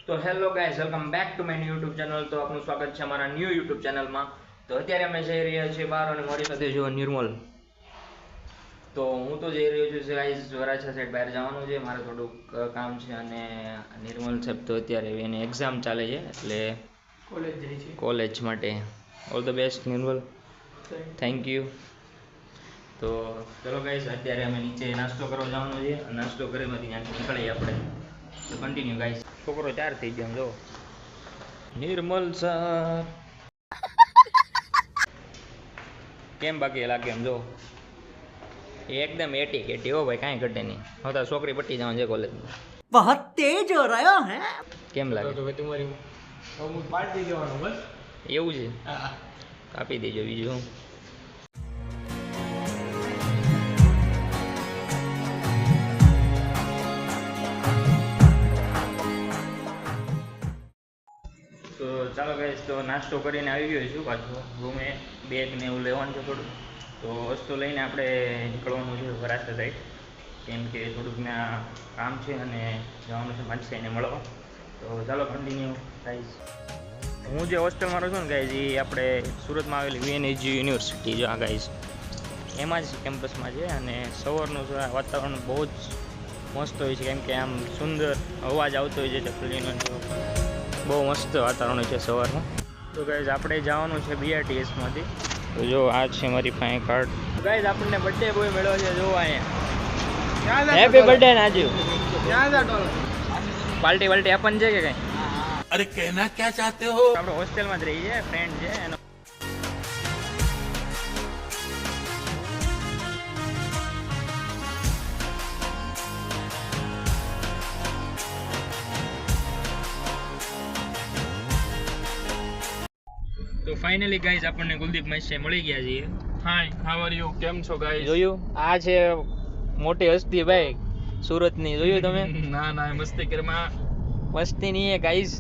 તો hello guys, welcome back to my YouTube channel. તો આપનું સ્વાગત છે અમારા ન્યૂ યુટ્યુબ ચેનલમાં. તો અત્યારે અમે જઈ રહ્યા છીએ બહાર અને મારી સાથે જો નિર્મલ. તો હું તો જઈ રહ્યો છું ગાઈઝ વરાછા સાઈડ બહાર જવાનું છે, મારે થોડુંક કામ છે. અને નિર્મલ સાહેબ તો અત્યારે એની એક્ઝામ ચાલે છે એટલે કોલેજ જાય છે. કોલેજ માટે all the best Nirmal, thank you. તો ચલો ગાઈઝ, અત્યારે અમે નીચે નાસ્તો કરવા જવાનું છે. નાસ્તો કરીમાંથી ત્યાંથી નીકળીએ આપણે. તો કન્ટિન્યુ ગાઈઝ. છોકરો 4 થઈ ગયો જો નિર્મલ સર કેમ બાકી લાગે એમ જો એકદમ એટી કેટી હો ભાઈ, કાંઈ ઘટે નહીં. હવે તો છોકરી પટ્ટી જવાનું છે કોલેજમાં. बहुत तेज हो रहा है. કેમ લાગે તો ભાઈ તમારી હું પાર્ટી જવાનું બસ. એવું છે? કાપી દેજો બીજું. તો ચાલો ગાઈસ, તો નાસ્તો કરીને આવી ગયો છું પાછો રૂમે. બેગ ને એવું લેવાનું છે થોડું, તો વસ્તુ લઈને આપણે નીકળવાનું છે વરાછા સાઈડ, કેમ કે થોડુંક ત્યાં કામ છે અને જવાનું છે માનસીને મળવા. તો ચાલો કન્ટિન્યુ ગાઈસ. હું જે હોસ્ટેલમાં રહું છું ને ગાઈસ, એ આપણે સુરતમાં આવેલી VNAG યુનિવર્સિટી જો આ ગાઈસ એમાં જ કેમ્પસમાં છે. અને સવારનું વાતાવરણ બહુ જ મસ્ત હોય છે, કેમ કે આમ સુંદર અવાજ આવતો હોય છે ચકલીનો. બહુ મસ્ત વાતાવરણ છે સવારમાં. તો ગાઈઝ આપણે જવાનું છે BRTSમાંથી. તો જો આ છે મારી પાસે કાર્ડ. ગાઈઝ આપણને બર્થડે બોય મળ્યો છે, જો અહીંયા હેપી બર્થડે નાજુ. પાર્ટી વાલ્ટી આપણ છે કે કઈ? અરે કહેના ક્યાં ચાહતે હો? આપણે હોસ્ટેલમાં જ રહીએ, ફ્રેન્ડ છે એનો. તો ફાઇનલી ગાઈઝ આપણને કુલદીપ માસી મળી ગયા છીએ. હાય, હાઉ આર યુ? કેમ છો ગાઈસ? જોયું? આ છે મોટી હસ્તી ભાઈ સુરતની. જોયું તમે? ના ના, મસ્તી કરમાં. મસ્તી નહીં ગાઈઝ,